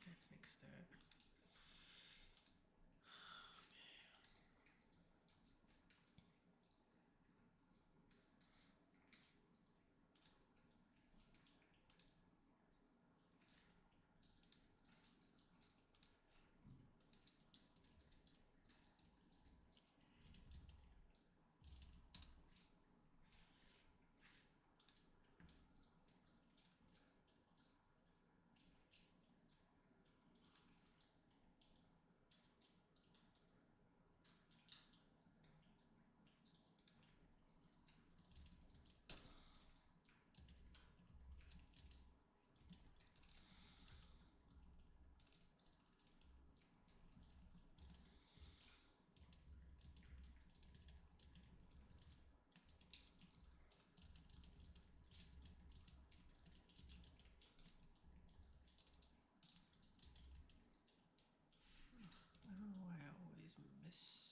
I fixed it. I don't know why I always miss.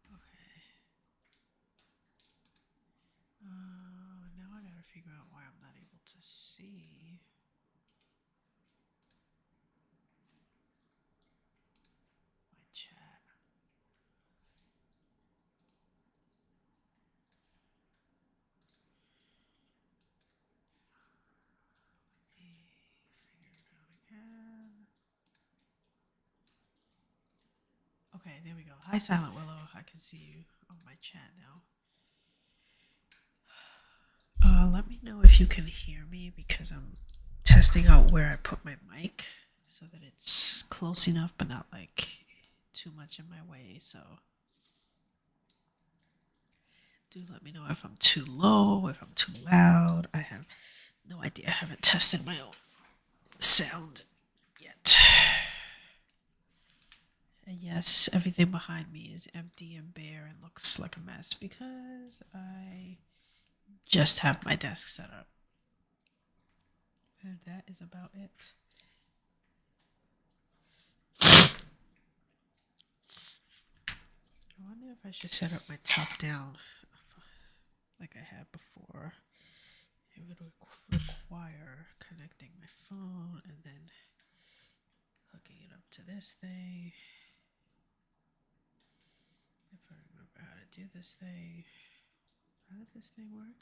Okay. Now I gotta figure out why I'm not able to see my chat. Let me figure it out again. Okay, there we go. Hi, Silent Willow. I can see you on my chat now. Let me know if you can hear me because I'm testing out where I put my mic so that it's close enough but not like too much in my way. So do let me know if I'm too low, if I'm too loud. I have no idea. I haven't tested my own sound yet. And yes, everything behind me is empty and bare and looks like a mess because I just have my desk set up. And that is about it. I wonder if I should set up my top down like I had before. It would require connecting my phone and then hooking it up to this thing. If I remember how to do this thing. How did this thing work?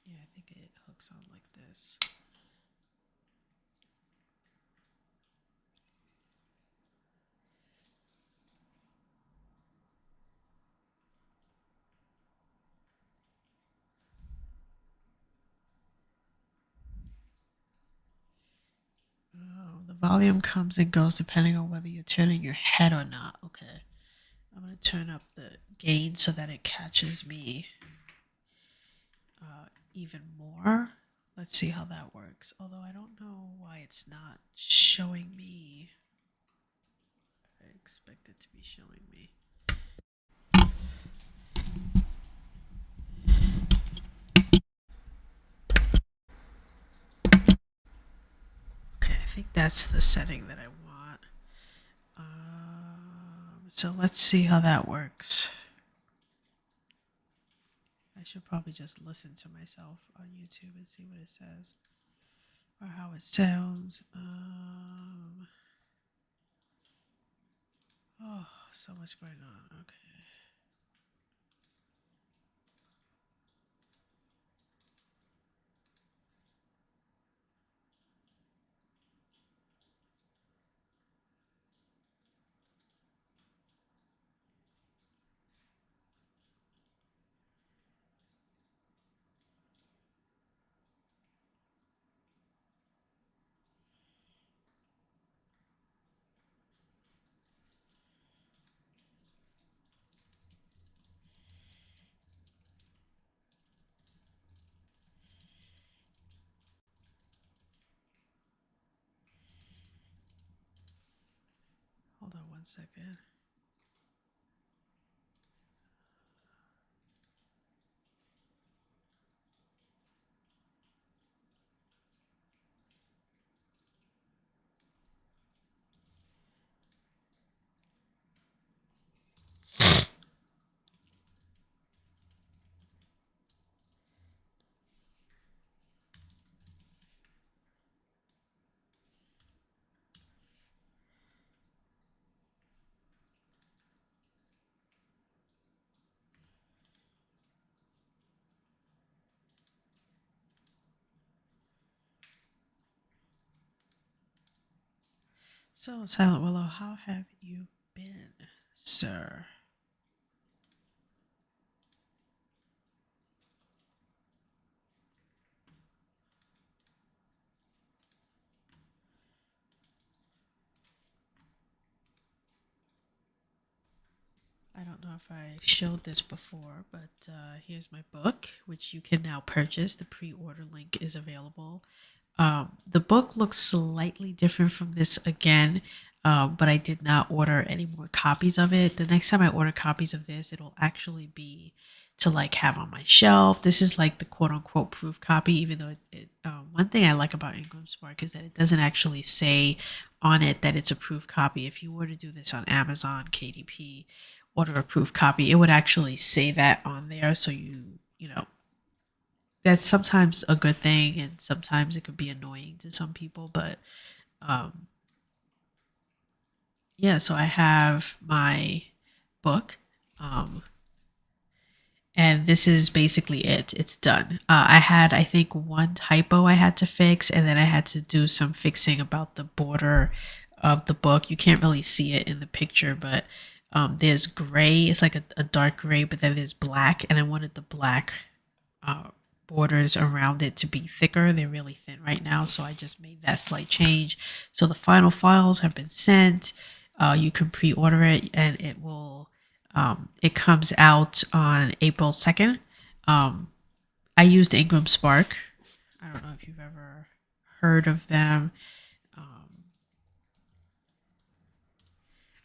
Yeah, I think it hooks on like this. Oh, the volume comes and goes depending on whether you're turning your head or not. Okay. I'm going to turn up the gain so that it catches me even more. Let's see how that works. Although I don't know why it's not showing me. I expect it to be showing me. Okay, I think that's the setting that I want. So let's see how that works. I should probably just listen to myself on YouTube and see what it says or how it sounds. Oh, so much going on. Okay. Hold on 1 second. So, Silent Willow, how have you been, sir? I don't know if I showed this before, but here's my book, which you can now purchase. The pre order link is available. The book looks slightly different from this again, but I did not order any more copies of it. The next time I order copies of this, it'll actually be to like have on my shelf. This is like the quote unquote proof copy, even though one thing I like about Ingram Spark is that it doesn't actually say on it that it's a proof copy. If you were to do this on Amazon, KDP, order a proof copy, it would actually say that on there. So you know, that's sometimes a good thing and sometimes it could be annoying to some people, but um yeah, so I have my book, um and this is basically it. It's done. I had, I think, one typo I had to fix, and then I had to do some fixing about the border of the book. You can't really see it in the picture, but there's gray. It's like a dark gray, but then there's black, and I wanted the black uh, borders around it to be thicker. They're really thin right now, so I just made that slight change. So the final files have been sent. You can pre-order it, and it will. It comes out on April 2nd. Um, I used Ingram Spark. I don't know if you've ever heard of them. Um,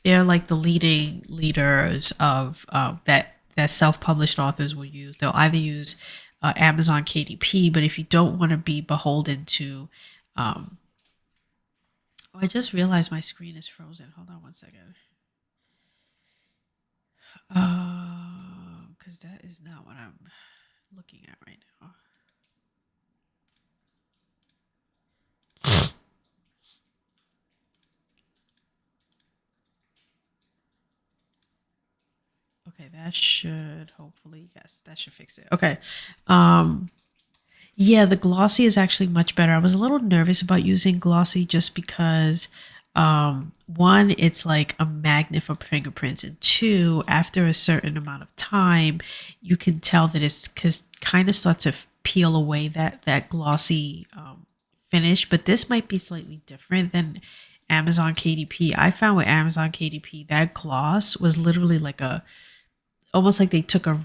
they're like the leading leaders of that self-published authors will use. They'll either use Amazon KDP, but if you don't want to be beholden to, um, oh, I just realized my screen is frozen. Hold on 1 second. Because that is not what I'm looking at right now. Okay, that should hopefully, yes, that should fix it. Okay. Um, Yeah, the glossy is actually much better. I was a little nervous about using glossy just because one, it's like a magnet for fingerprints, and two, after a certain amount of time, you can tell that it's cause kind of starts to peel away that glossy finish. But this might be slightly different than Amazon KDP. I found with Amazon KDP that gloss was literally like a almost like they took a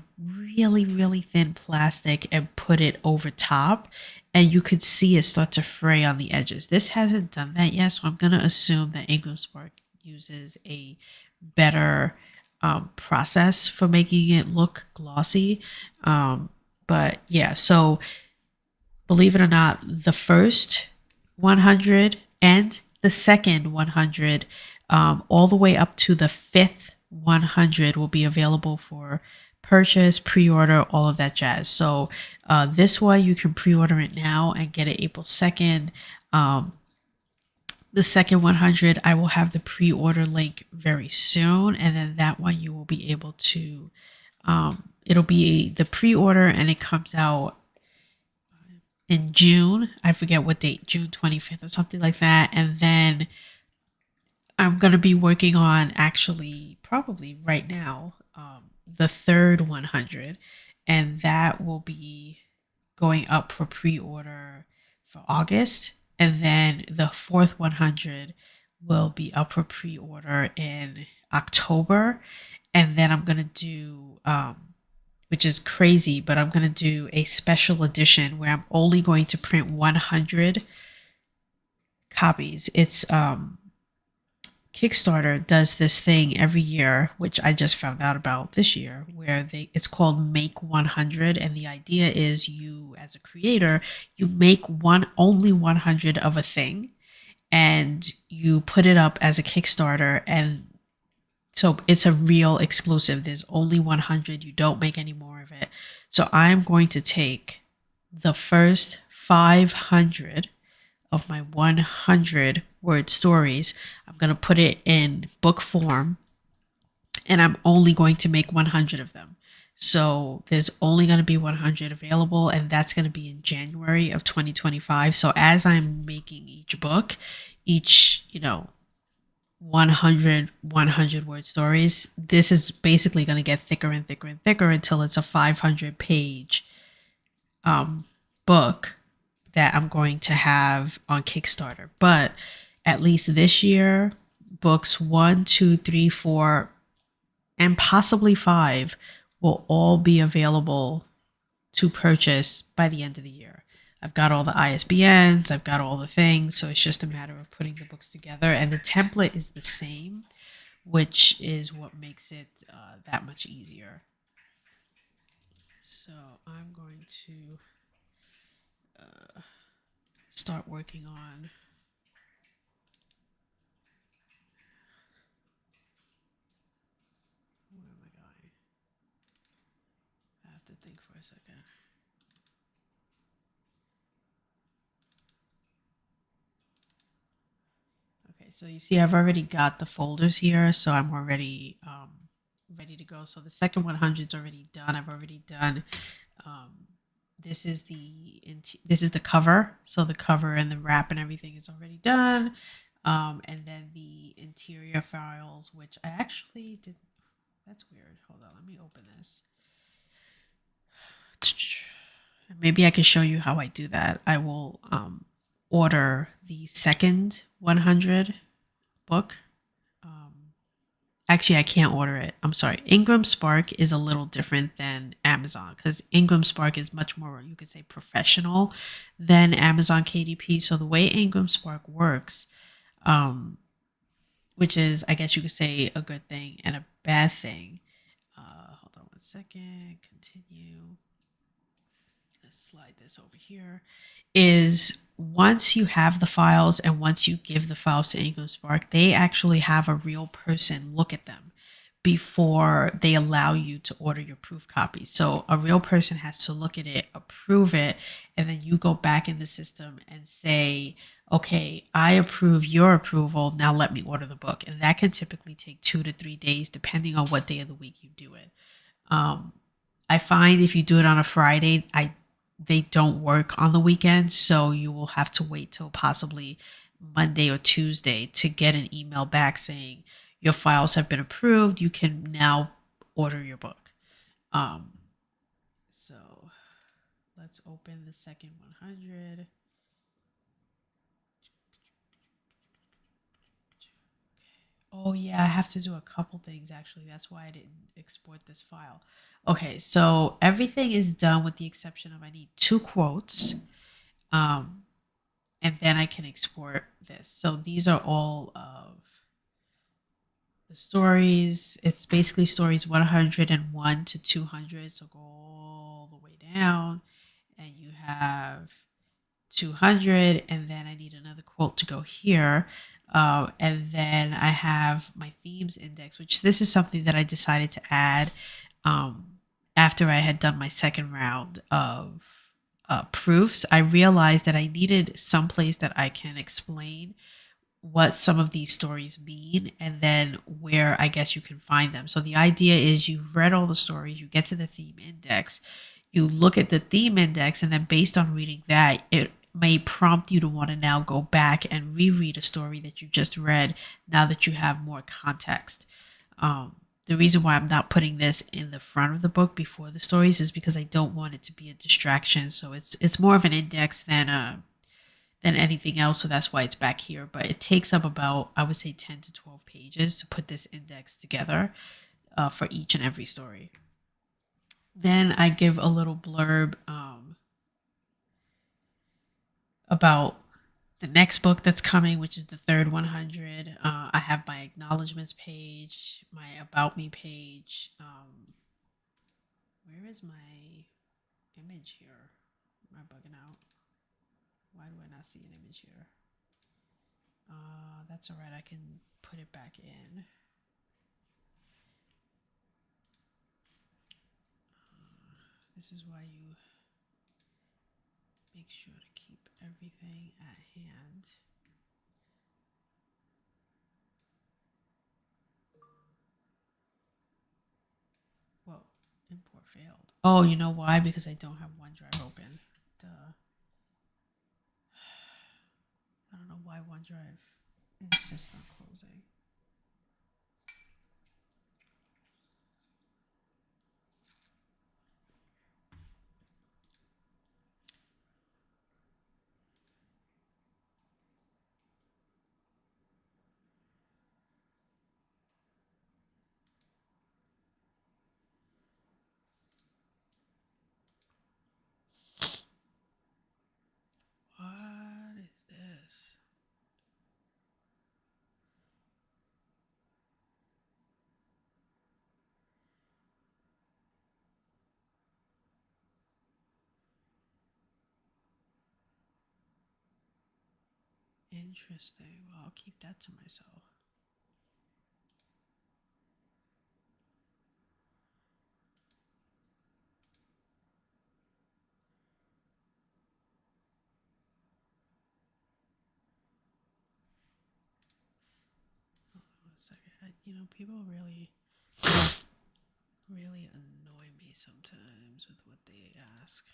really thin plastic and put it over top, and you could see it start to fray on the edges. This hasn't done that yet, so I'm going to assume that Ingram Spark uses a better process for making it look glossy. But yeah, so believe it or not, the first 100 and the second 100, all the way up to the fifth 100, will be available for purchase, pre-order, all of that jazz. So this one you can pre-order it now and get it April 2nd. Um, The second 100, I will have the pre-order link very soon, and then that one you will be able to. It'll be the pre-order, and it comes out in June. I forget what date, June 25th or something like that. And then I'm gonna be working on actually probably right now the third 100, and that will be going up for pre-order for August, and then the fourth 100 will be up for pre-order in October, and then I'm gonna do, which is crazy, but I'm gonna do a special edition where I'm only going to print 100 copies. It's Kickstarter does this thing every year, which I just found out about this year, where it's called Make 100, and the idea is you as a creator, you make only 100 of a thing, and you put it up as a Kickstarter, and so it's a real exclusive. There's only 100. You don't make any more of it. So I'm going to take the first 500 of my 100 word stories. I'm going to put it in book form, and I'm only going to make 100 of them. So there's only going to be 100 available, and that's going to be in January of 2025. So as I'm making each book, each, 100 word stories, this is basically going to get thicker and thicker and thicker until it's a 500 page book that I'm going to have on Kickstarter. But at least this year, books 1, 2, 3, 4, and possibly 5 will all be available to purchase by the end of the year. I've got all the ISBNs, I've got all the things, so it's just a matter of putting the books together. And the template is the same, which is what makes it that much easier. So I'm going to start working on where am I going? I have to think for a second. Okay, so you see I've already got the folders here, so I'm already ready to go. So the second 100 is already done. I've already done um, this is the cover. So the cover and the wrap and everything is already done. And then the interior files, which I actually did. That's weird. Hold on, let me open this. Maybe I can show you how I do that. I will order the second 100 book. Actually, I can't order it. I'm sorry. Ingram Spark is a little different than Amazon because Ingram Spark is much more, you could say, professional than Amazon KDP. So the way Ingram Spark works, which is, I guess you could say, a good thing and a bad thing. Hold on one second. Continue. Let's slide this over here. Is once you have the files and once you give the files to Ingram Spark, they actually have a real person look at them before they allow you to order your proof copy. So a real person has to look at it, approve it, and then you go back in the system and say, okay, I approve your approval. Now let me order the book. And that can typically take 2 to 3 days, depending on what day of the week you do it. I find if you do it on a Friday, they don't work on the weekend, so you will have to wait till possibly Monday or Tuesday to get an email back saying your files have been approved. You can now order your book. So let's open the second 100. Oh yeah, I have to do a couple things actually. That's why I didn't export this file. Okay, so everything is done with the exception of I need 2 quotes. And then I can export this. So these are all of the stories. It's basically stories 101 to 200. So go all the way down, and you have 200, and then I need another quote to go here. And then I have my themes index, which this is something that I decided to add after I had done my second round of proofs. I realized that I needed some place that I can explain what some of these stories mean and then where I guess you can find them. So the idea is you've read all the stories, you get to the theme index, you look at the theme index, and then based on reading that, it may prompt you to want to now go back and reread a story that you just read now that you have more context. The reason why I'm not putting this in the front of the book before the stories is because I don't want it to be a distraction. So it's more of an index than anything else. So that's why it's back here. But it takes up about, I would say, 10 to 12 pages to put this index together for each and every story. Then I give a little blurb about the next book that's coming, which is the third 100. I have my acknowledgments page, my about me page. Where is my image here? Am I bugging out? Why do I not see an image here? That's all right. I can put it back in. This is why you make sure to keep everything at hand. Whoa, import failed. Oh, you know why? Because I don't have OneDrive open. Duh. I don't know why OneDrive insists on closing. What is this? Interesting. Well, I'll keep that to myself. Hold on a second. People really annoy me sometimes with what they ask.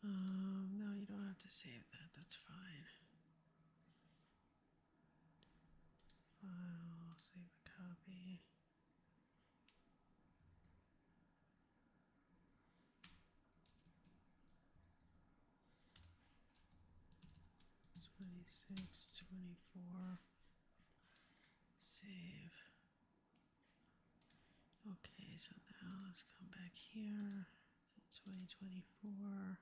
No, you don't have to save that. That's fine. File, save a copy. '26, 24. Save. Okay, so now let's come back here. So 2024.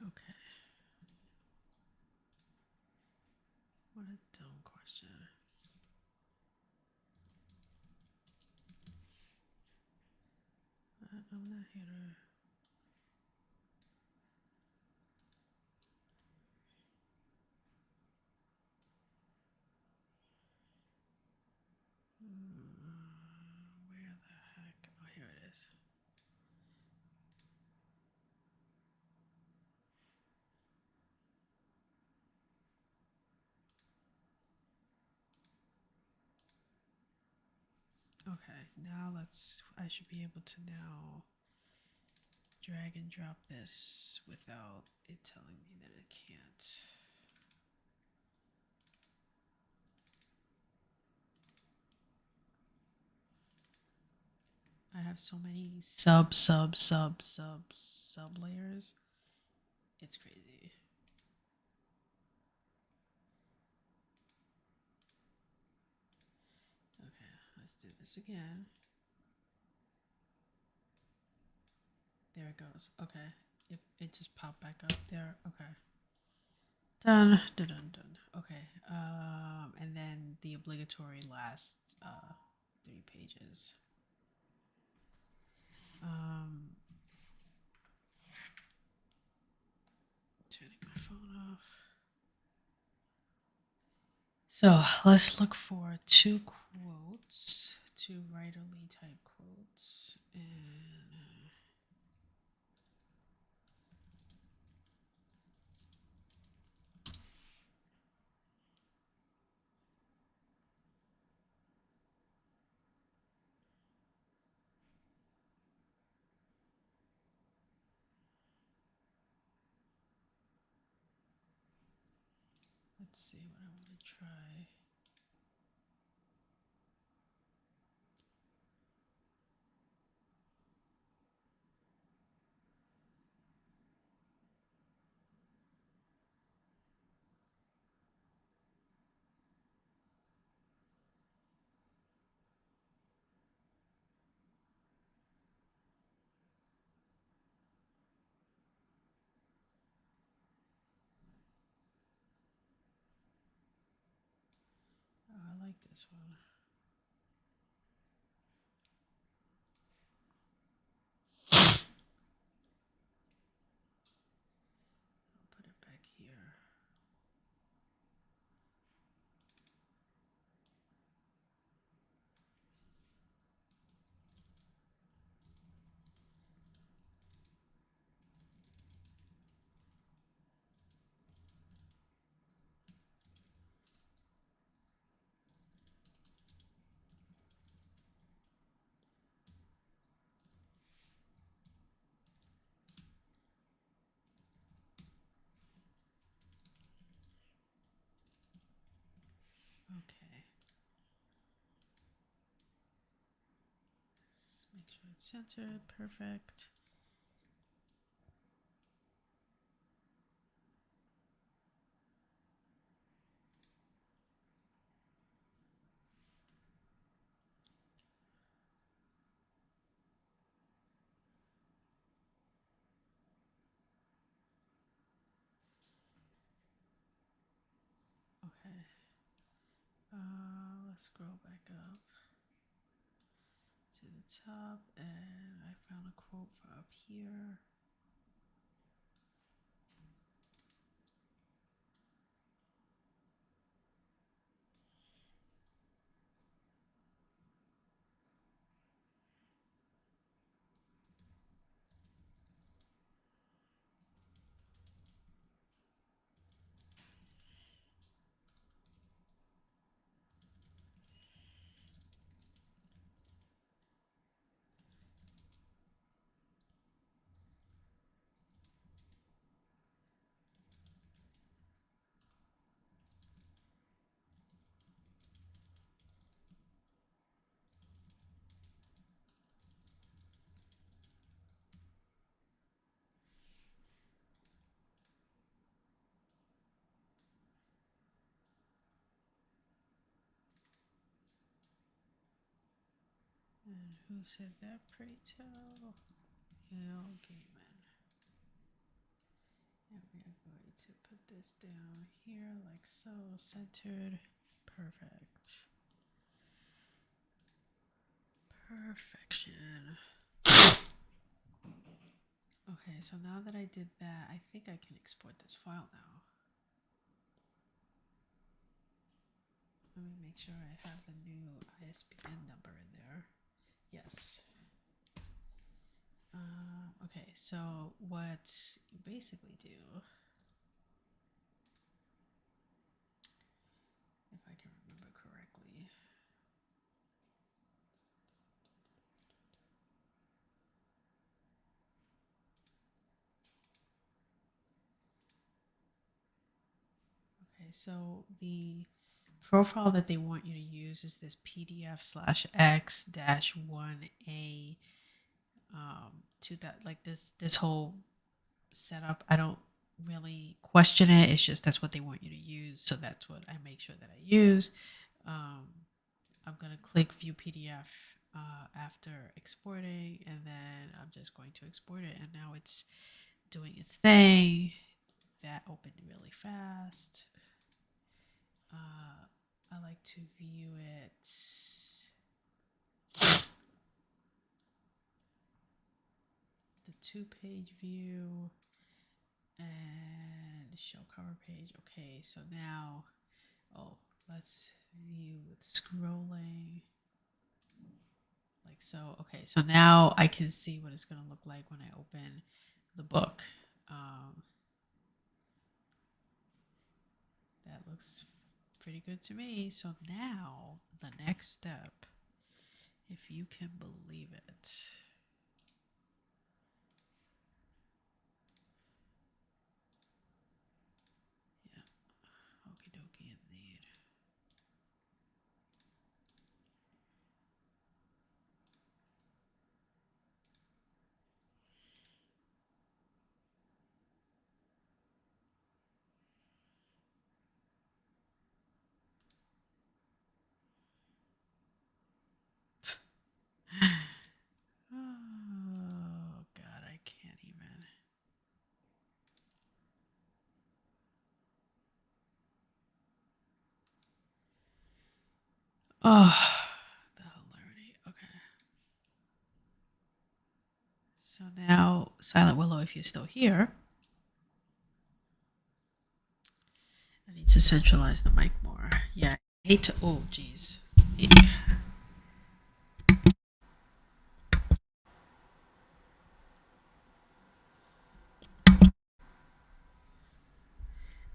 Okay. What a dumb question. I'm not here to. Where the heck? Oh, here it is. Okay, now I should be able to now drag and drop this without it telling me that it can't. I have so many sub layers. It's crazy. Okay, let's do this again. There it goes. Okay. It just popped back up there. Okay. Done. Done. Done. Okay. And then the obligatory last 3 pages. Turning my phone off. So let's look for 2 quotes, 2 writerly type quotes, and let's see what I want to try. Oh, I like this one. I'll put it back here. Okay. Let's make sure it's centered. Perfect. Okay. Let's scroll back up to the top, and I found a quote for up here. And who said that, pray tell? Neil Gaiman. And we are going to put this down here like so, centered. Perfect. Perfection. Okay, so now that I did that, I think I can export this file now. Let me make sure I have the new ISBN number in there. Yes. Okay, so what you basically do, if I can remember correctly, so the profile that they want you to use is this PDF/X-1A to that like this whole setup. I don't really question it. It's just that's what they want you to use, so that's what I make sure that I use. Um, I'm gonna click View PDF after exporting, and then I'm just going to export it. And now it's doing its thing. That opened really fast. I like to view it. The two-page view and show cover page. Okay, so now, oh, let's view with scrolling. Like so. Okay, so now I can see what it's going to look like when I open the book. That looks pretty good to me. So now the next step, if you can believe it. Yeah, okie dokie indeed. Oh, God, I can't even. Oh, the hilarity. Okay. So now, Silent Willow, if you're still here, I need to centralize the mic more. Yeah, I hate to. Oh, geez.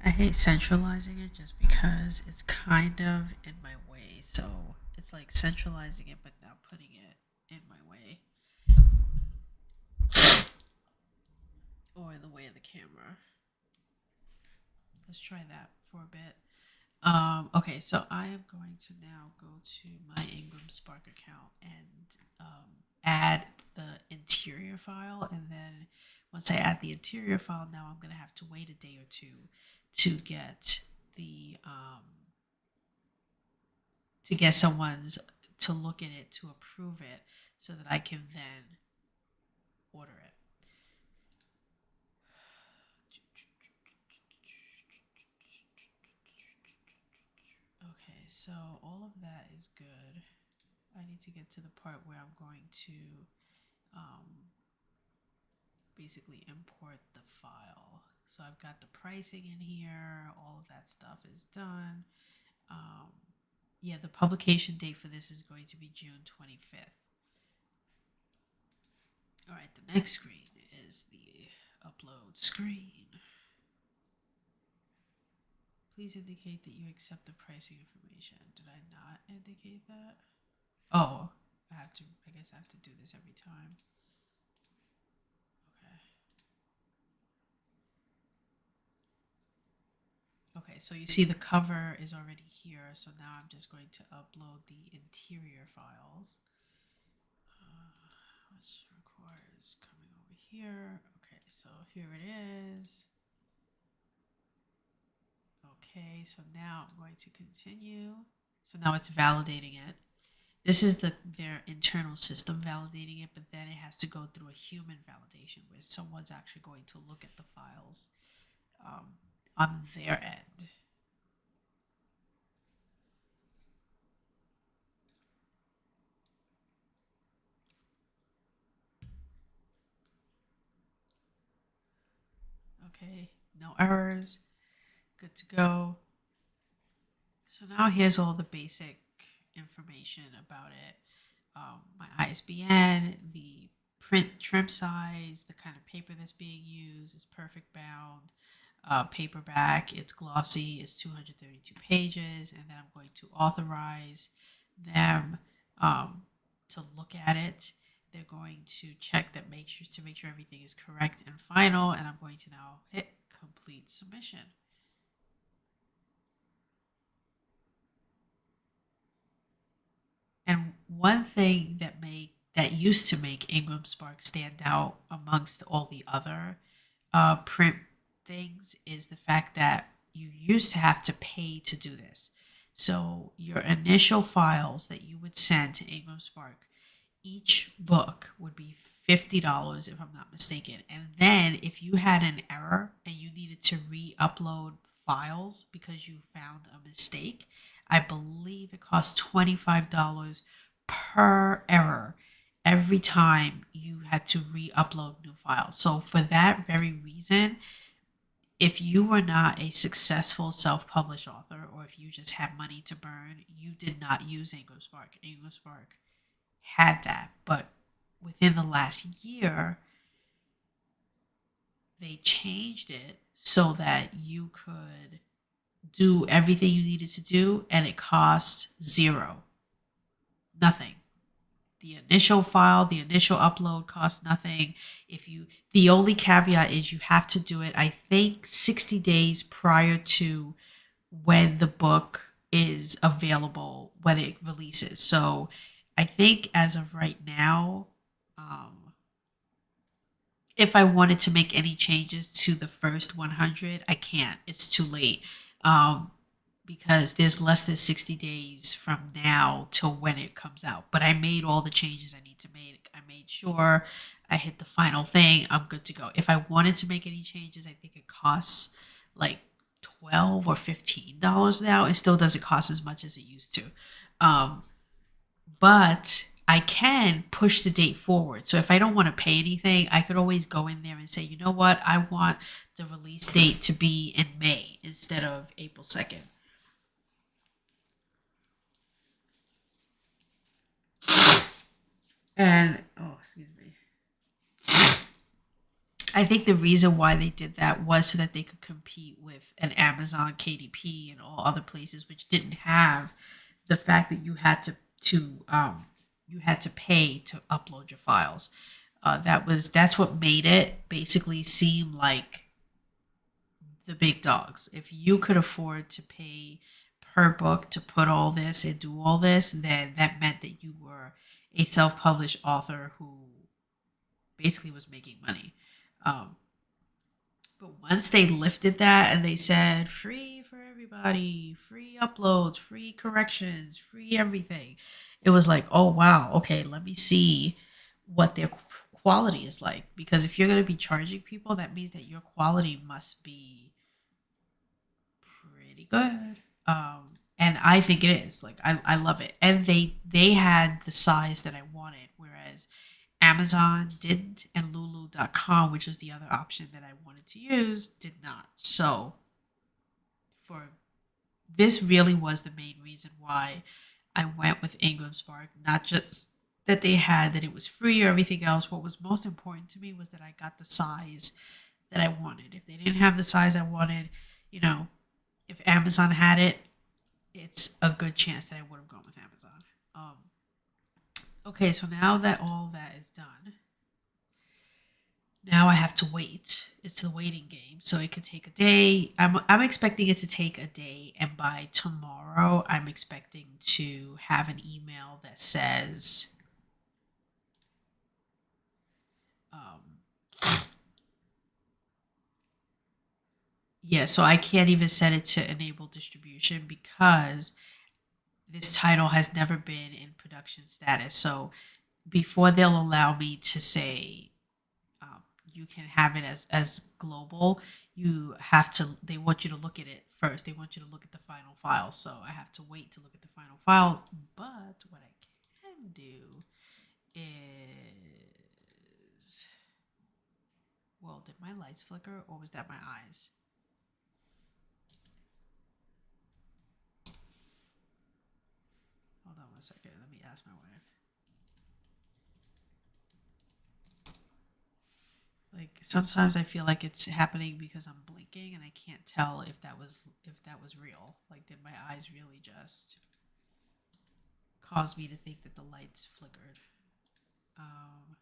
I hate centralizing it just because it's kind of in my way. So it's like centralizing it, but not putting it in my way or in the way of the camera. Let's try that for a bit. Okay, so I am going to now go to my Ingram Spark account and add the interior file. And then once I add the interior file, now I'm going to have to wait a day or two to get the to get someone's to look at it to approve it so that I can then order it. Okay, so all of that is good. I need to get to the part where I'm going to um, basically import the file. So I've got the pricing in here. All of that stuff is done. Um, yeah, the publication date for this is going to be June 25th. All right, the next screen is the upload screen. Please indicate that you accept the pricing information. Did I not indicate that? Oh, I have to. I guess I have to do this every time. Okay. Okay, so you see the cover is already here. So now I'm just going to upload the interior files, which requires coming over here. Okay, so here it is. Okay, so now I'm going to continue. So now it's validating it. This is their internal system validating it, but then it has to go through a human validation where someone's actually going to look at the files on their end. Okay, no errors, good to go. So now here's all the basic information about it. My ISBN, the print trim size, the kind of paper that's being used is perfect bound. Paperback, it's glossy, it's 232 pages, and then I'm going to authorize them to look at it. They're going to check that to make sure everything is correct and final, and I'm going to now hit complete submission. used to make Ingram Spark stand out amongst all the other print things is the fact that you used to have to pay to do this. So your initial files that you would send to Ingram Spark, each book would be $50 if I'm not mistaken. And then if you had an error and you needed to re-upload files because you found a mistake, I believe it cost $25 per error every time you had to re-upload new files. So for that very reason, if you were not a successful self-published author, or if you just had money to burn, you did not use Ingram Spark. Ingram Spark had that, but within the last year, they changed it so that you could do everything you needed to do and it cost zero, nothing. The initial file, the initial upload costs nothing. If you, the only caveat is you have to do it, I think, 60 days prior to when the book is available, when it releases. So I think as of right now, if I wanted to make any changes to the first 100, I can't. It's too late. Um, because there's less than 60 days from now till when it comes out. But I made all the changes I need to make. I made sure I hit the final thing. I'm good to go. If I wanted to make any changes, I think it costs like $12 or $15 now. It still doesn't cost as much as it used to. Um, but I can push the date forward. So if I don't want to pay anything, I could always go in there and say, you know what, I want the release date to be in May instead of April 2nd. And, oh, excuse me. I think the reason why they did that was so that they could compete with an Amazon KDP and all other places which didn't have the fact that you had to pay to upload your files. That's what made it basically seem like the big dogs. If you could afford to pay per book to put all this and do all this, then that meant that you were a self-published author who basically was making money. Um, but once they lifted that and they said free for everybody, free uploads, free corrections, free everything, it was like, oh wow, okay, let me see what their quality is like. Because if you're going to be charging people, that means that your quality must be pretty good. And I think it is. Like I love it. And they had the size that I wanted, whereas Amazon didn't, and Lulu.com, which was the other option that I wanted to use, did not. So for this really was the main reason why I went with Ingram Spark, not just that it was free or everything else. What was most important to me was that I got the size that I wanted. If they didn't have the size I wanted, you know, if Amazon had it, it's a good chance that I would have gone with Amazon. Okay, so now that all that is done, now I have to wait. It's the waiting game, so it could take a day. I'm expecting it to take a day, and by tomorrow, I'm expecting to have an email that says, um, yeah. So I can't even set it to enable distribution because this title has never been in production status. So before they'll allow me to say you can have it as global, you have to, they want you to look at it first. They want you to look at the final file. So I have to wait to look at the final file. But what I can do is, well, did my lights flicker or was that my eyes? Hold on one second. Let me ask my wife. Like sometimes I feel like it's happening because I'm blinking and I can't tell if that was real. Like did my eyes really just cause me to think that the lights flickered? Um,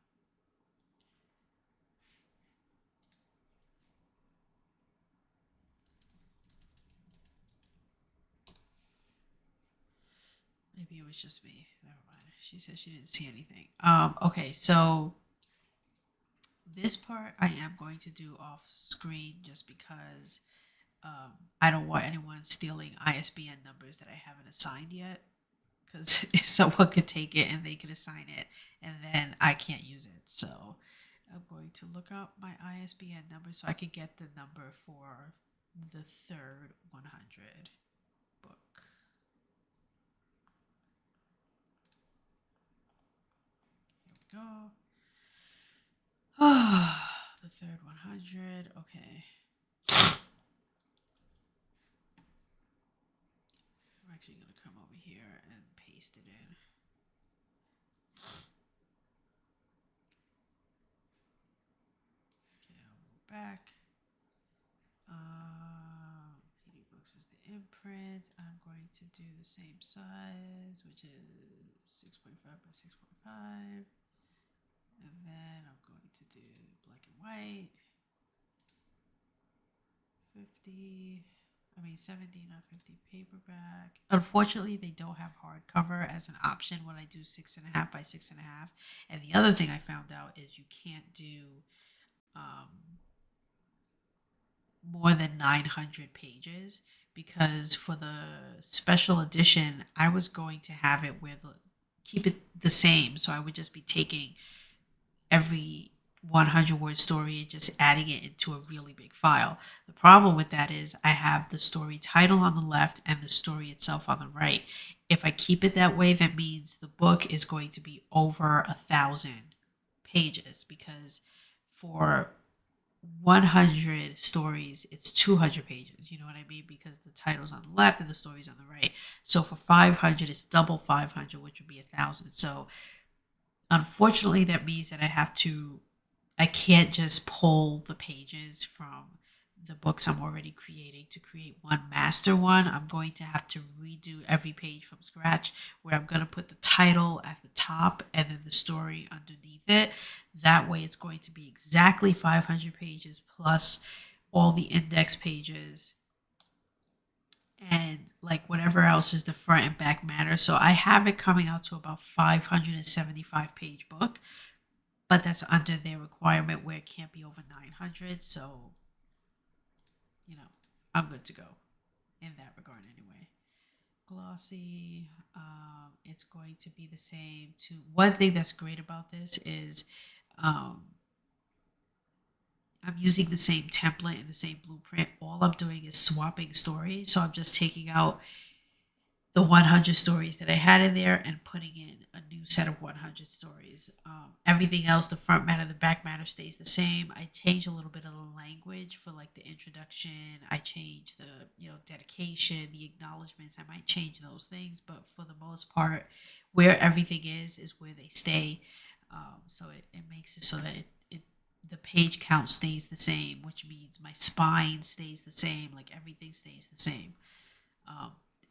Maybe Maybe it was just me. Never mind. She said she didn't see anything. Okay, so this part I am going to do off screen just because um, I don't want anyone stealing ISBN numbers that I haven't assigned yet. Because someone could take it and they could assign it, and then I can't use it. So I'm going to look up my ISBN number so I can get the number for the third 100 book. Here we go. The third 100. Okay. I'm actually going to come over here and paste it in. Okay, I'll move back. PD Books is the imprint. I'm going to do the same size, which is 6.5 by 6.5. And then I'm going to do black and white. 70, not 50 paperback. Unfortunately, they don't have hardcover as an option when I do 6.5 by 6.5. And the other thing I found out is you can't do more than 900 pages because for the special edition, I was going to have it where keep it the same. So I would just be taking every 100 word story and just adding it into a really big file. The problem with that is I have the story title on the left and the story itself on the right. If I keep it that way, that means the book is going to be over 1,000 pages because for 100 stories, it's 200 pages. You know what I mean? Because the title's on the left and the story's on the right. So for 500, it's double 500, which would be 1,000. So unfortunately, that means that I can't just pull the pages from the books I'm already creating to create one master one. I'm going to have to redo every page from scratch where I'm going to put the title at the top and then the story underneath it. That way it's going to be exactly 500 pages plus all the index pages and like whatever else is the front and back matter. So I have it coming out to about 575 page book, but that's under their requirement where it can't be over 900. So, I'm good to go in that regard anyway. Glossy, it's going to be the same too. One thing that's great about this is I'm using the same template and the same blueprint. All I'm doing is swapping stories. So I'm just taking out the 100 stories that I had in there and putting in a new set of 100 stories. Everything else, the front matter, the back matter stays the same. I change a little bit of the language for like the introduction. I change the dedication, the acknowledgments. I might change those things, but for the most part, where everything is where they stay. So it makes it so that the page count stays the same, which means my spine stays the same, like everything stays the same.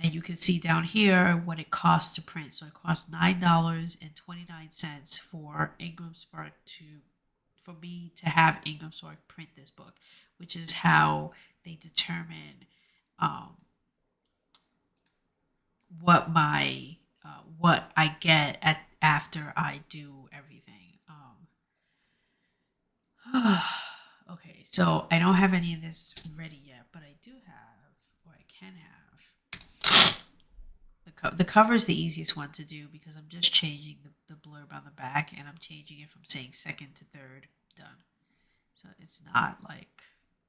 And you can see down here what it costs to print. So it costs $9.29 for Ingram Spark for me to have Ingram Spark print this book, which is how they determine what I get after I do everything. Okay, so I don't have any of this ready yet, but I do have, or I can have. The cover is the easiest one to do because I'm just changing the blurb on the back and I'm changing it from saying second to third done. So it's not like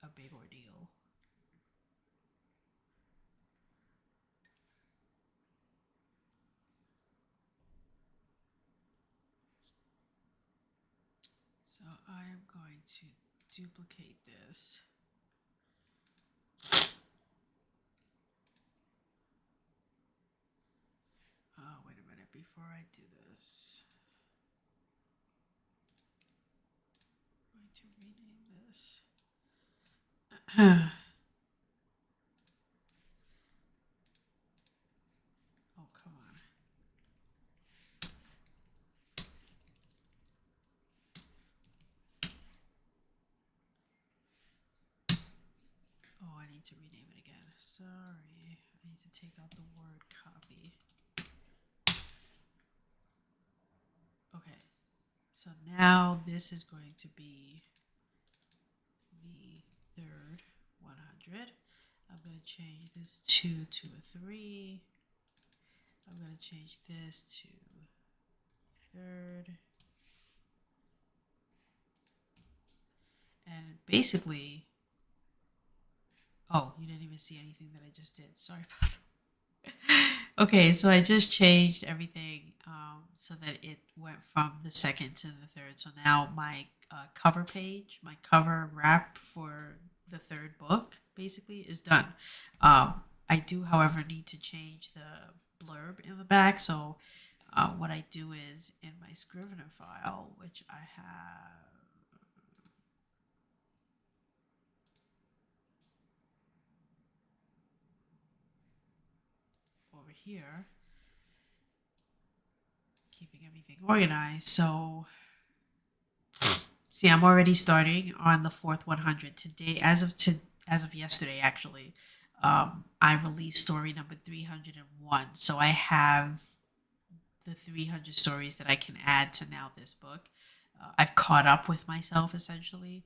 a big ordeal. So I am going to duplicate this. Oh, wait a minute before I do this. I'm going to rename this. Oh, come on. Oh, I need to rename it again. Sorry. I need to take out the word copy. So now this is going to be the third 100. I'm going to change this to a 3. I'm going to change this to third. And basically, oh, you didn't even see anything that I just did. Sorry about that. Okay, so I just changed everything so that it went from the second to the third. So now my cover page, my cover wrap for the third book, basically is done. I do, however, need to change the blurb in the back. So what I do is in my Scrivener file, which I have over here, keeping everything organized. So see, I'm already starting on the fourth 100 today. As of yesterday, actually, I released story number 301. So I have the 300 stories that I can add to now this book. I've caught up with myself essentially.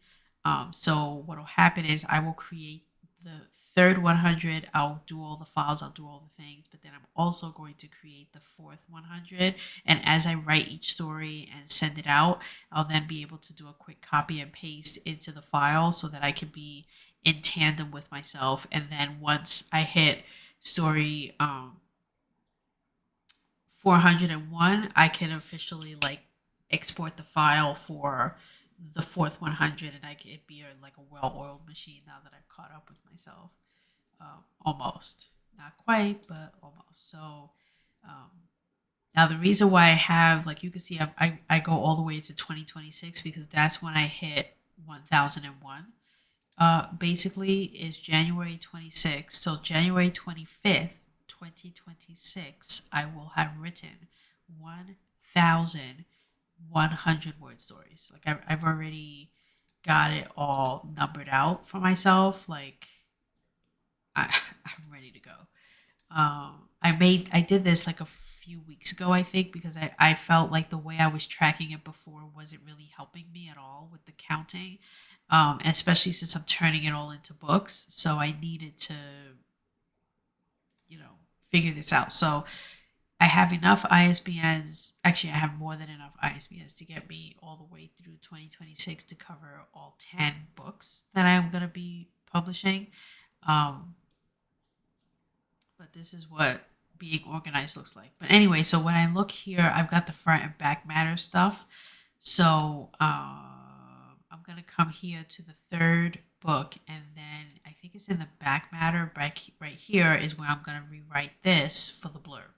So what will happen is I will create the third 100. I'll do all the files, I'll do all the things, but then I'm also going to create the fourth 100. And as I write each story and send it out, I'll then be able to do a quick copy and paste into the file so that I can be in tandem with myself. And then once I hit story 401, I can officially like export the file for the fourth 100, and I can it be like a well-oiled machine now that I've caught up with myself. Almost, not quite, but almost. So um, now the reason why I have, like you can see, I go all the way to 2026 because that's when I hit 1001. Basically is January 26th. So January 25th, 2026, I will have written 1,100 word stories. Like I've already got it all numbered out for myself. Like I'm ready to go. I did this like a few weeks ago, I think, because I felt like the way I was tracking it before wasn't really helping me at all with the counting, and especially since I'm turning it all into books. So I needed to, you know, figure this out. So I have enough ISBNs. Actually, I have more than enough ISBNs to get me all the way through 2026 to cover all 10 books that I'm going to be publishing. Um, but this is what being organized looks like. But anyway, so when I look here, I've got the front and back matter stuff. So I'm gonna come here to the third book, and then I think it's in the back matter. Right here is where I'm gonna rewrite this for the blurb.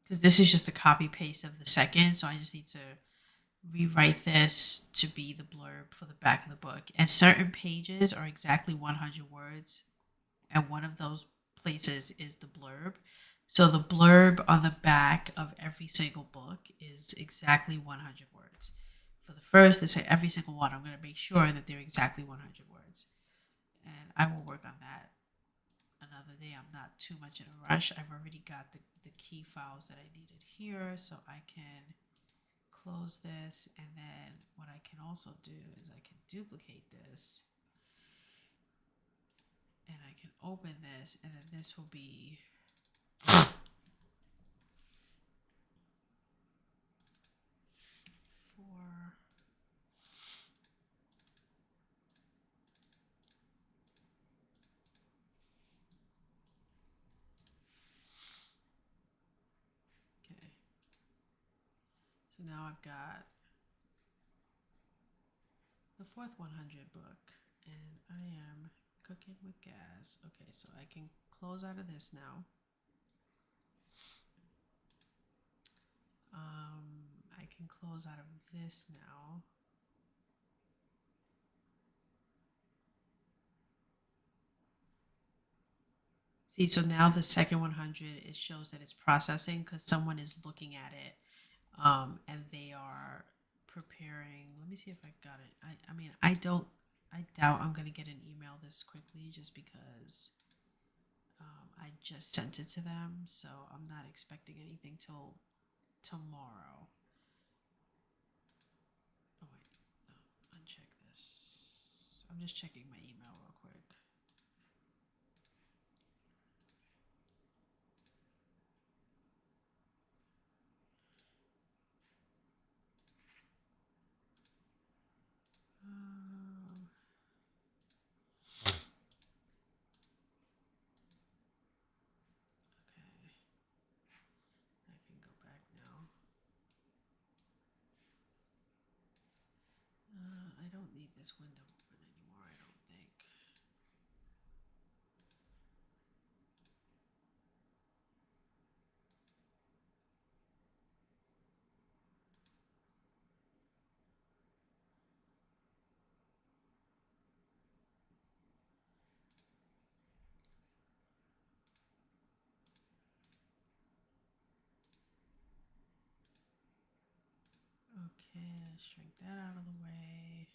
Because this is just a copy paste of the second, so I just need to rewrite this to be the blurb for the back of the book. And certain pages are exactly 100 words, and one of those places is the blurb. So the blurb on the back of every single book is exactly 100 words. For the first, they say every single one. I'm going to make sure that they're exactly 100 words. And I will work on that another day. I'm not too much in a rush. I've already got the key files that I needed here, so I can close this. And then what I can also do is I can duplicate this and I can open this, and then this will be for okay. So now I've got the fourth 100 book, and I am cooking with gas. Okay, so I can close out of this now. I can close out of this now. See, so now the second 100, it shows that it's processing because someone is looking at it, and they are preparing. Let me see if I got it. I mean, I doubt I'm going to get an email this quickly just because I just sent it to them. So I'm not expecting anything till tomorrow. just checking my email real quick. Okay, I can go back now. I don't need this window open anymore, I don't think. Okay, let's shrink that out of the way.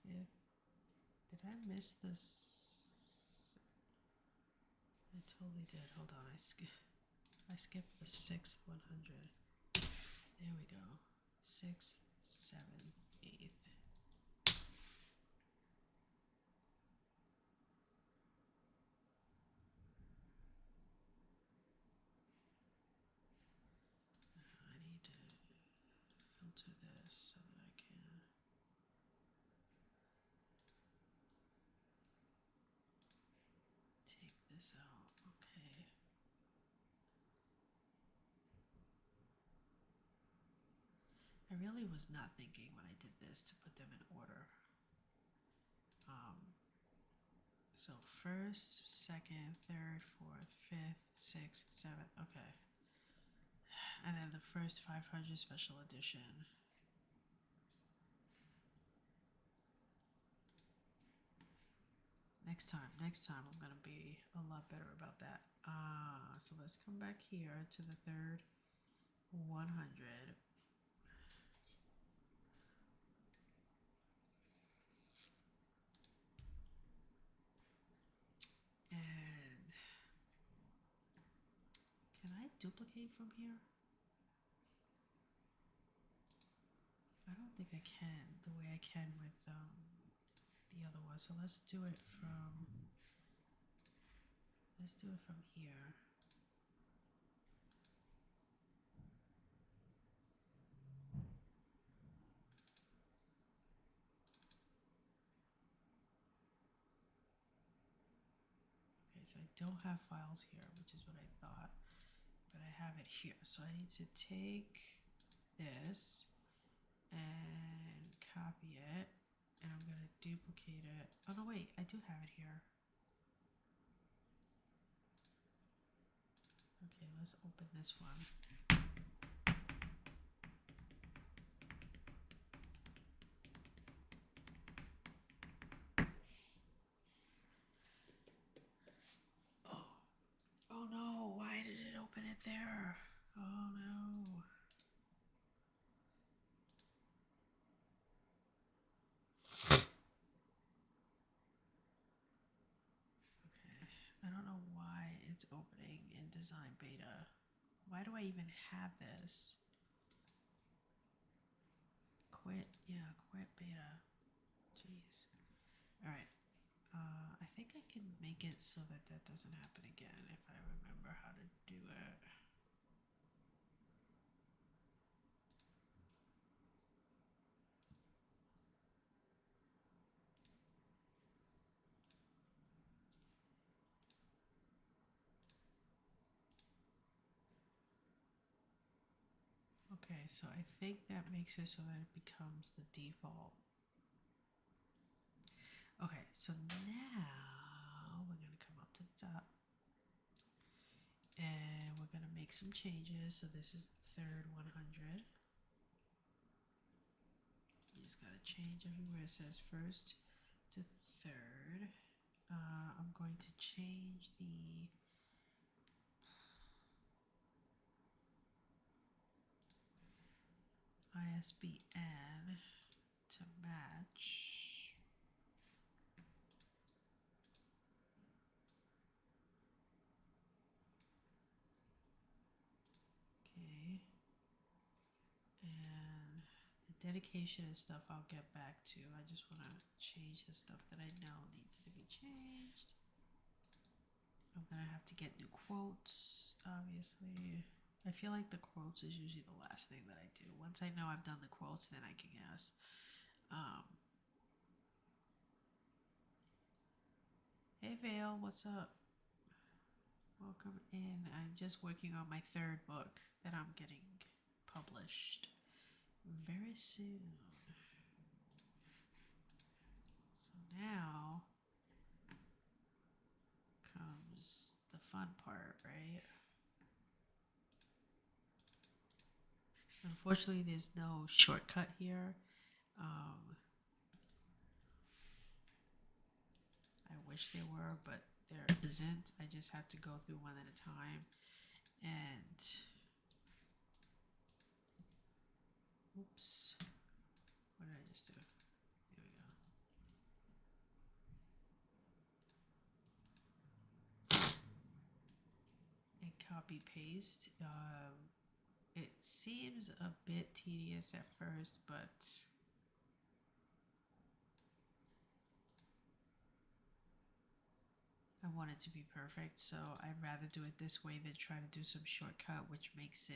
Yeah. Did I miss this? I totally did. Hold on, I skipped the 6th 100. There we go. 6th, 7th, 8th. I need to filter this so that I can take this out. Okay. I really was not thinking when I did this to put them in order. So first, second, third, fourth, fifth, sixth, seventh. Okay. And then the first 500 special edition. Next time I'm gonna be a lot better about that. So let's come back here to the third 100. And can I duplicate from here? I don't think I can the way I can with the other one. So let's do it from here. Okay, so I don't have files here, which is what I thought, but I have it here. So I need to take this and copy it, and I'm gonna duplicate it. Oh no, wait, I do have it here. Okay, let's open this one. Oh no, why did it open it there? Oh no. Okay, I don't know why it's opening in design beta. Why do I even have this? Quit, yeah, quit beta. Jeez. Alright, I think I can make it so that that doesn't happen again if I remember how to do it. Okay, so I think that makes it so that it becomes the default. Okay, so now we're gonna come up to the top and we're gonna make some changes. So this is the third 100. You just gotta change everywhere it says first to third. I'm going to change the ISBN to match. dedication and stuff I'll get back to. I just want to change the stuff that I know needs to be changed. I'm going to have to get new quotes, obviously. I feel like the quotes is usually the last thing that I do. Once I know I've done the quotes, then I can guess. Um, hey, Vale, what's up? Welcome in. I'm just working on my third book that I'm getting published very soon. So now comes the fun part, right? Unfortunately, there's no shortcut here. Um, I wish there were, but there isn't. I just have to go through one at a time. And oops, what did I just do? There we go. And copy paste. It seems a bit tedious at first, but I want it to be perfect, so I'd rather do it this way than try to do some shortcut, which makes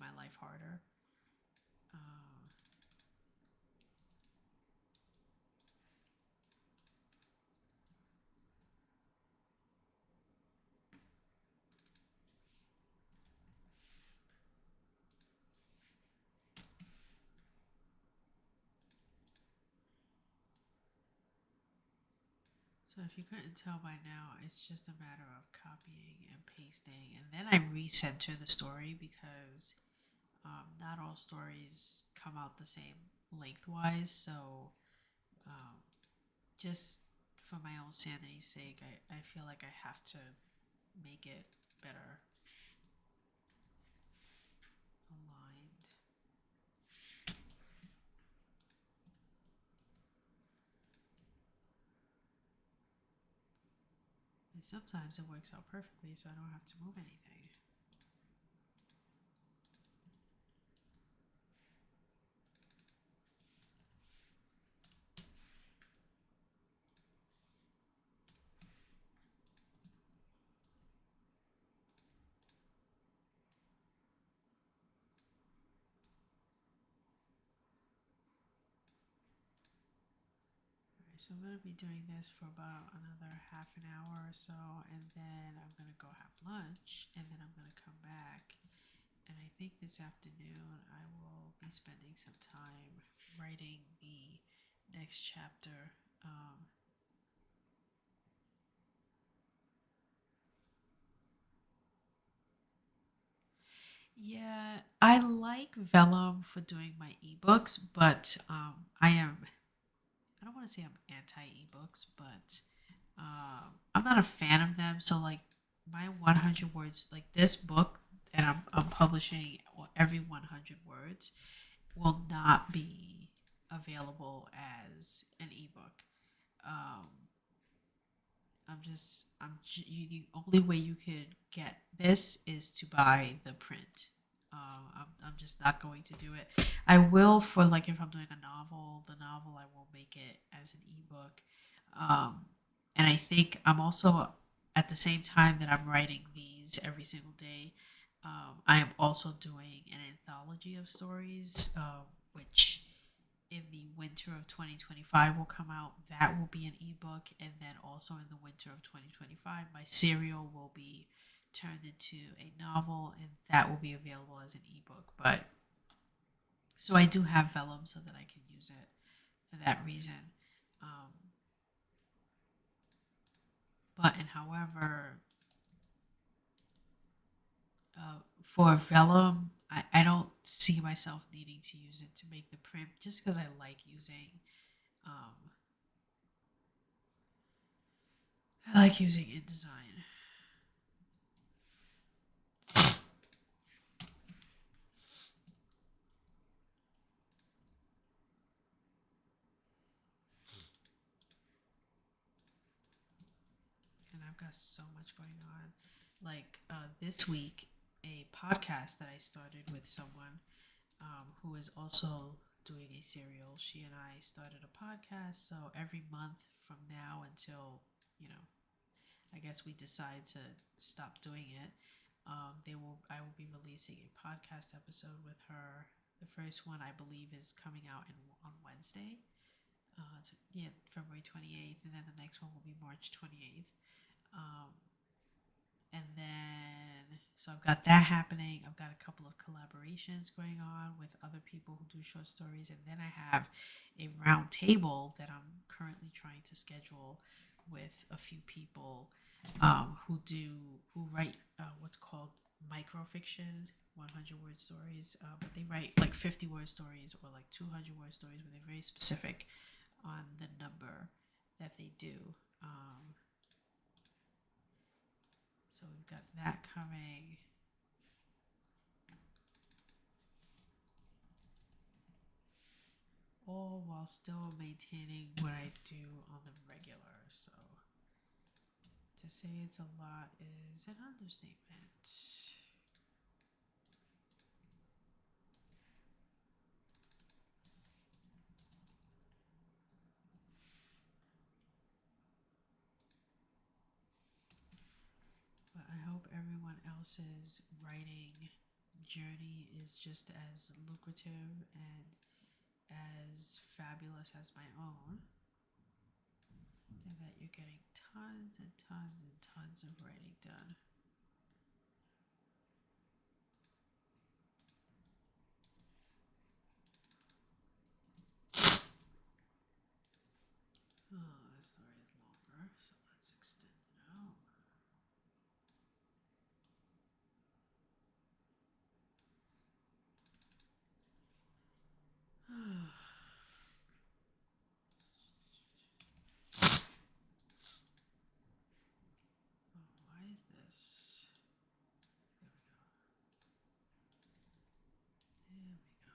my life harder. Uh, so if you couldn't tell by now, it's just a matter of copying and pasting, and then I recenter the story because not all stories come out the same lengthwise. So um, just for my own sanity's sake, I feel like I have to make it better aligned. And sometimes it works out perfectly, so I don't have to move anything. Alright, so I'm going to be doing this for about another half an hour or so, and then I'm going to go have lunch, and then I'm going to come back. And I think this afternoon I will be spending some time writing the next chapter. Yeah, I like Vellum for doing my ebooks, but I don't want to say I'm anti ebooks, but I'm not a fan of them. So, like, my 100 words, like this book that I'm publishing, every 100 words will not be available as an ebook. Um, the only way you could get this is to buy the print. I'm just not going to do it. I will for like if I'm doing a novel, the novel I will make it as an ebook. Um, and I think I'm also at the same time that I'm writing these every single day. I am also doing an anthology of stories, which in the winter of 2025 will come out. That will be an ebook. And then also in the winter of 2025, my serial will be turned into a novel and that will be available as an ebook. But so I do have vellum so that I can use it for that reason. Um, but and however, for vellum, I don't see myself needing to use it to make the print just because I like um, using InDesign. And I've got so much going on. Like this week, a podcast that I started with someone who is also doing a serial. She and I started a podcast, so every month from now until, you know, I guess we decide to stop doing it, I will be releasing a podcast episode with her. The first one I believe is coming out on Wednesday. Yeah, February 28th, and then the next one will be March 28th. Um, and then, so I've got that happening. I've got a couple of collaborations going on with other people who do short stories. And then I have a round table that I'm currently trying to schedule with a few people who write what's called microfiction, 100 word stories. But they write like 50 word stories or like 200 word stories where they're very specific on the number that they do. Um, so we've got that coming. All while still maintaining what I do on the regular. So to say it's a lot is an understatement. But I hope everyone else's writing journey is just as lucrative and as fabulous as my own, and that you're getting tons and tons and tons of writing done. Oh, this story is longer, so let's extend it out. Oh, why is this? There we go.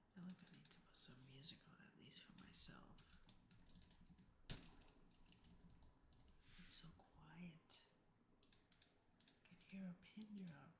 I feel like I need to put some music on at least for myself. It's so quiet. I can hear a pin drop.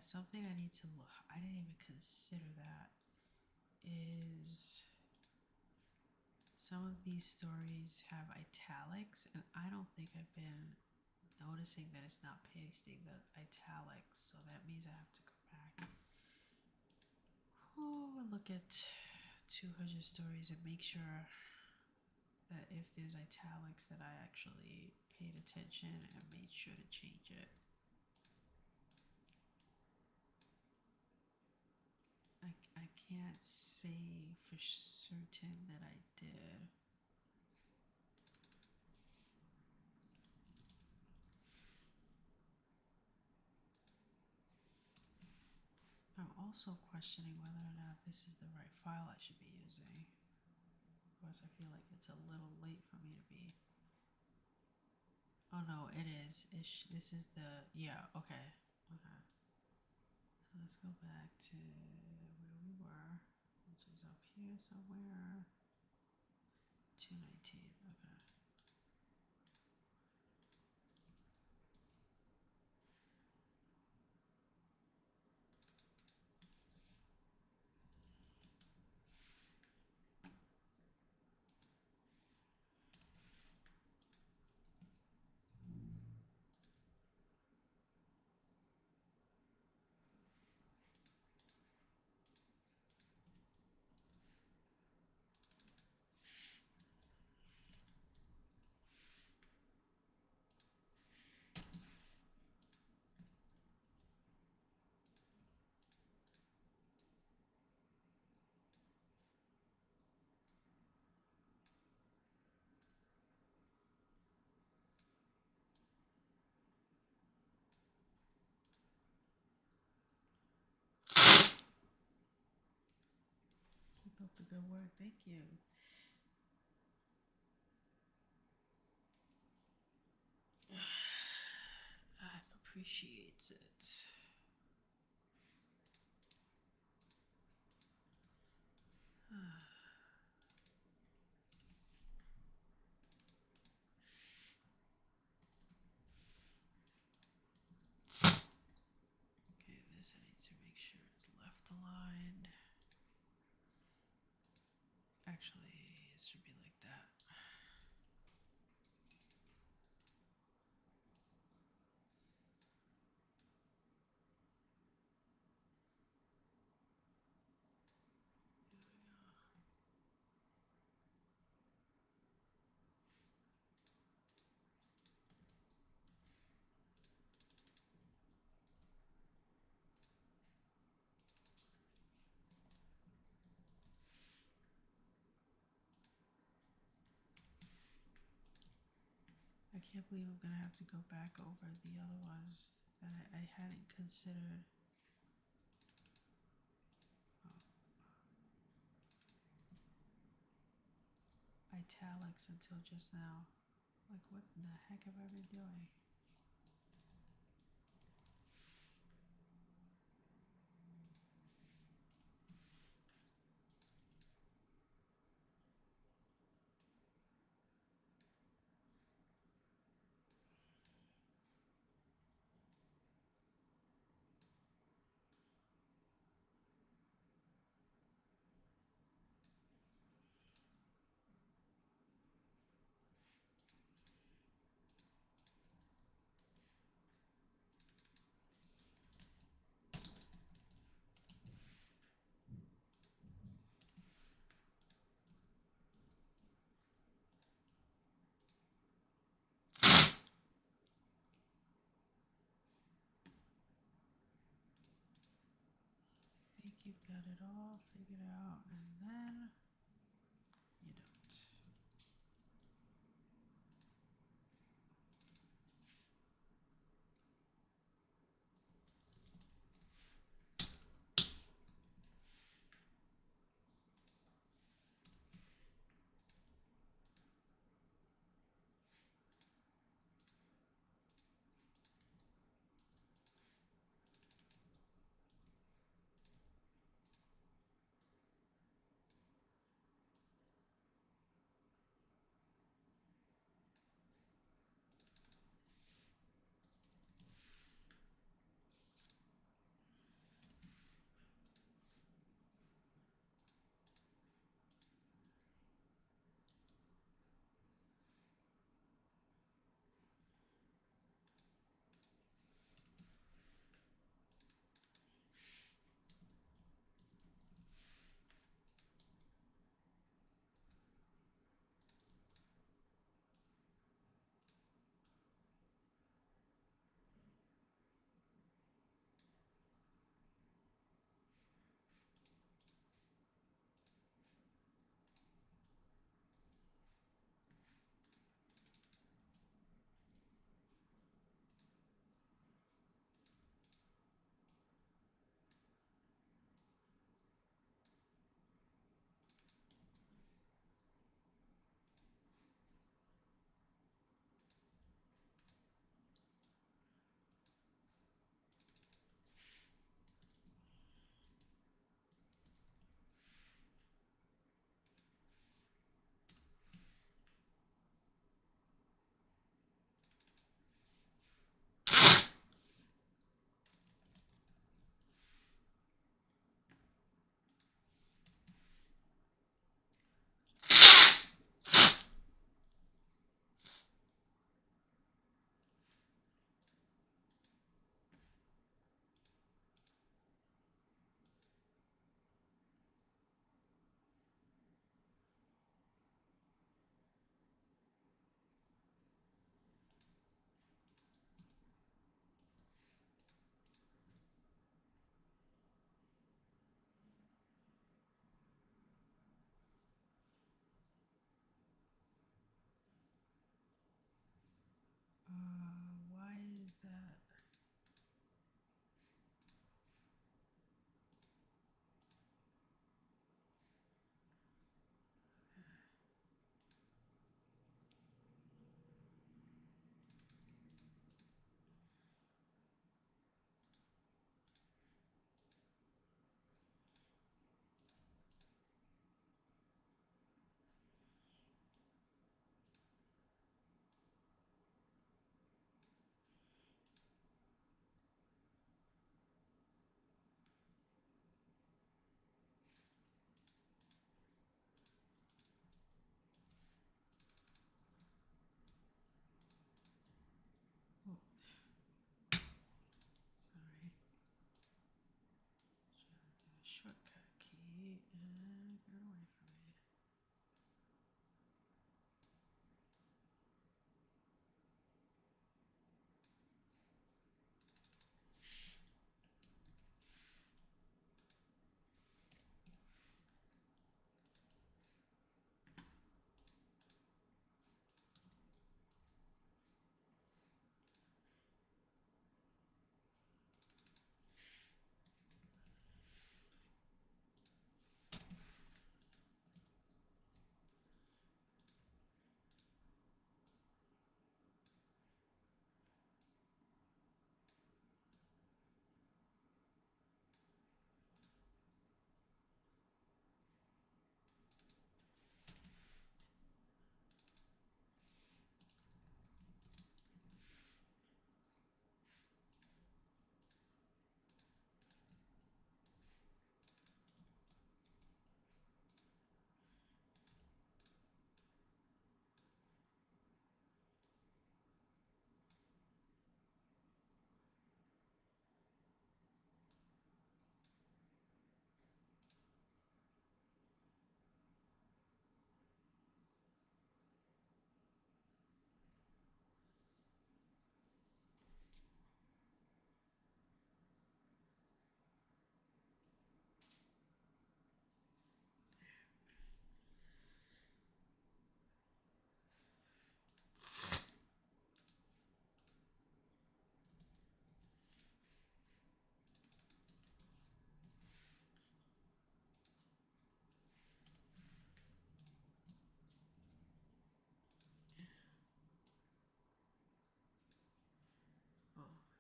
something I need to look. I didn't even consider that. Is some of these stories have italics, and I don't think I've been noticing that it's not pasting the italics, so that means I have to go back. Oh, look at 200 stories and make sure that if there's italics that I actually paid attention and made sure to change it. I can't say for certain that I did. I'm also questioning whether or not this is the right file I should be using. Of course, I feel like it's a little late for me to be. Oh no, it is. This is the, yeah, okay. Okay. So let's go back to where we were, which is up here somewhere. 219, okay. Keep up the good work, thank you. I appreciate it. Okay, this I need to make sure it's left aligned. Actually, it should be like that. I can't believe I'm gonna have to go back over the other ones that I hadn't considered. Oh. Italics until just now. Like, what in the heck have I been doing? I think you've got it all figured out, and then you don't.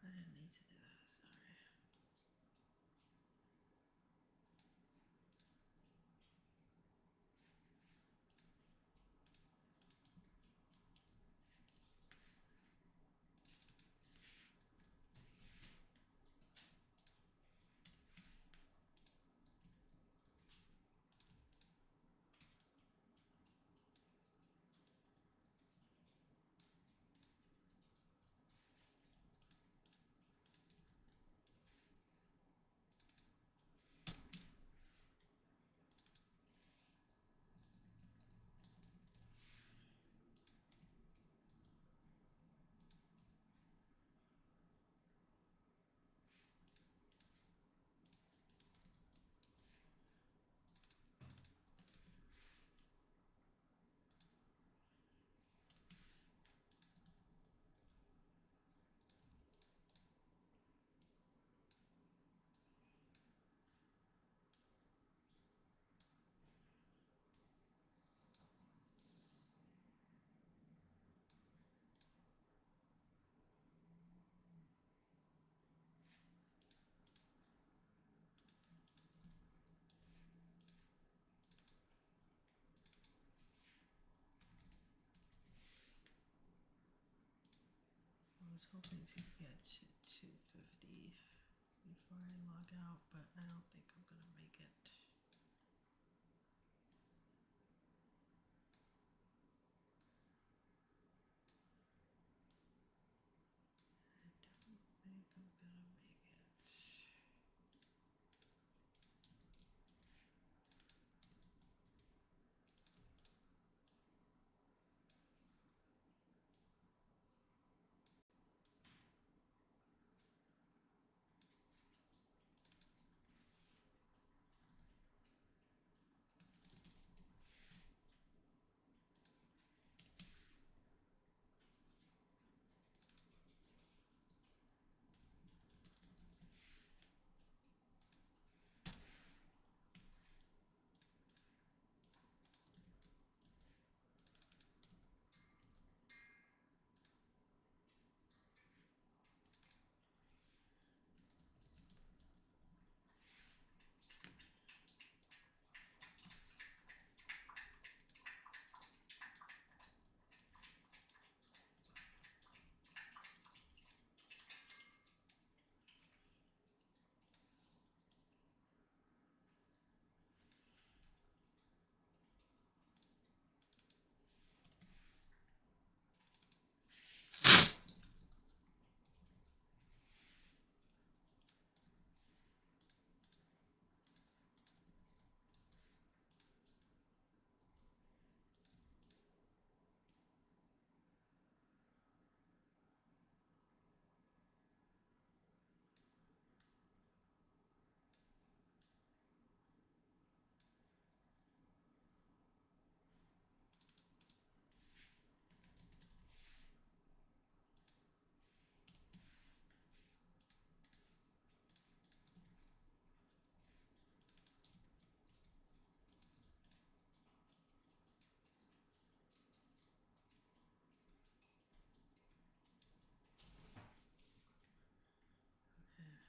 I didn't need to do that, sorry. I was hoping to get to 250 before I log out, but I don't think I'm gonna make it. I don't think I'm gonna make it.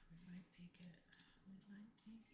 We might make it. We might make it.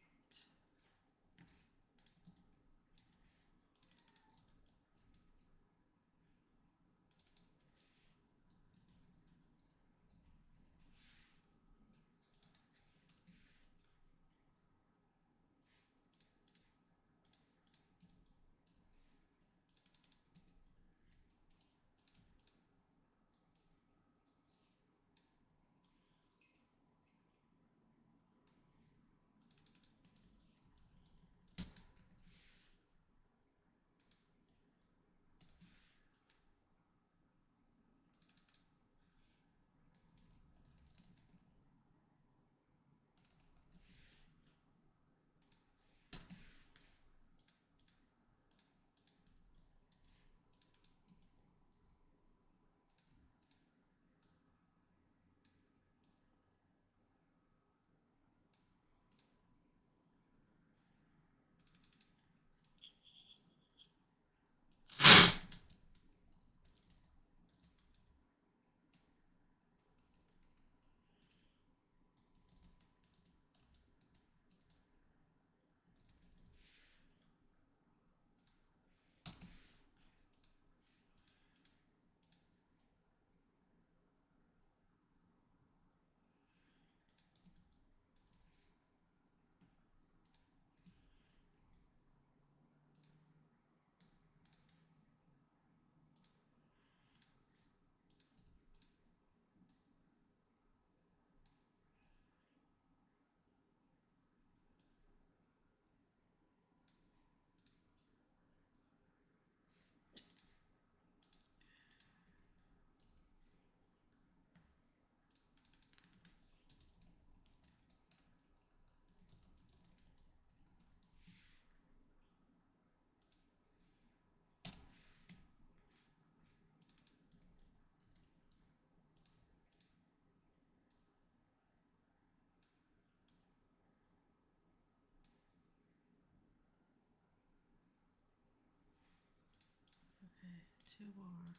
Two more.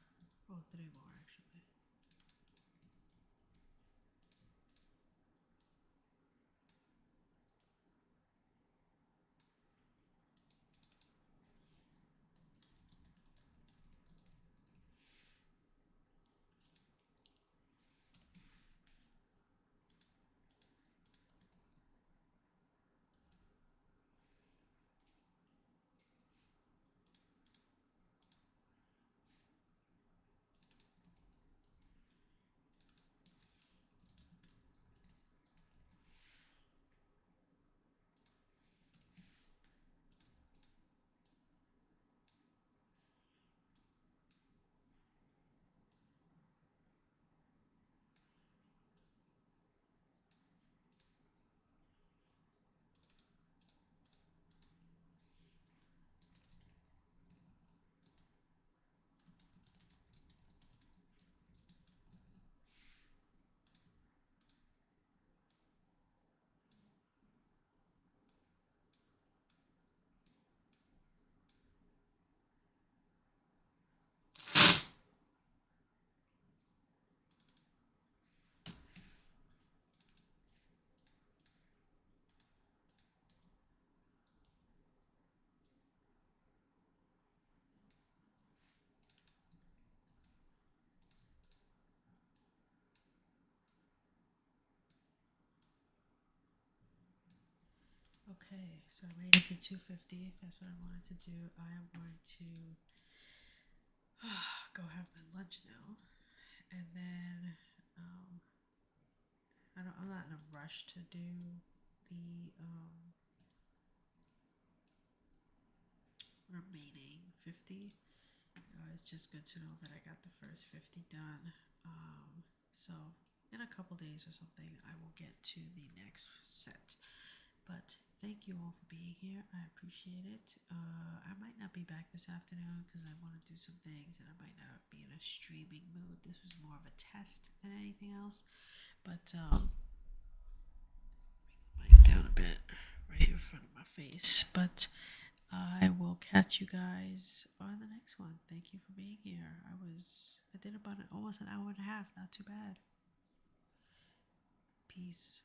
Oh, three more actually. Okay, so I made it to 250. That's what I wanted to do. I am going to go have my lunch now, and then um, I'm not in a rush to do the remaining 50. It's just good to know that I got the first 50 done. So in a couple days or something, I will get to the next set. But thank you all for being here. I appreciate it. I might not be back this afternoon because I want to do some things and I might not be in a streaming mood. This was more of a test than anything else. But bring the mic down a bit right in front of my face. But I will catch you guys on the next one. Thank you for being here. I did about almost an hour and a half. Not too bad. Peace.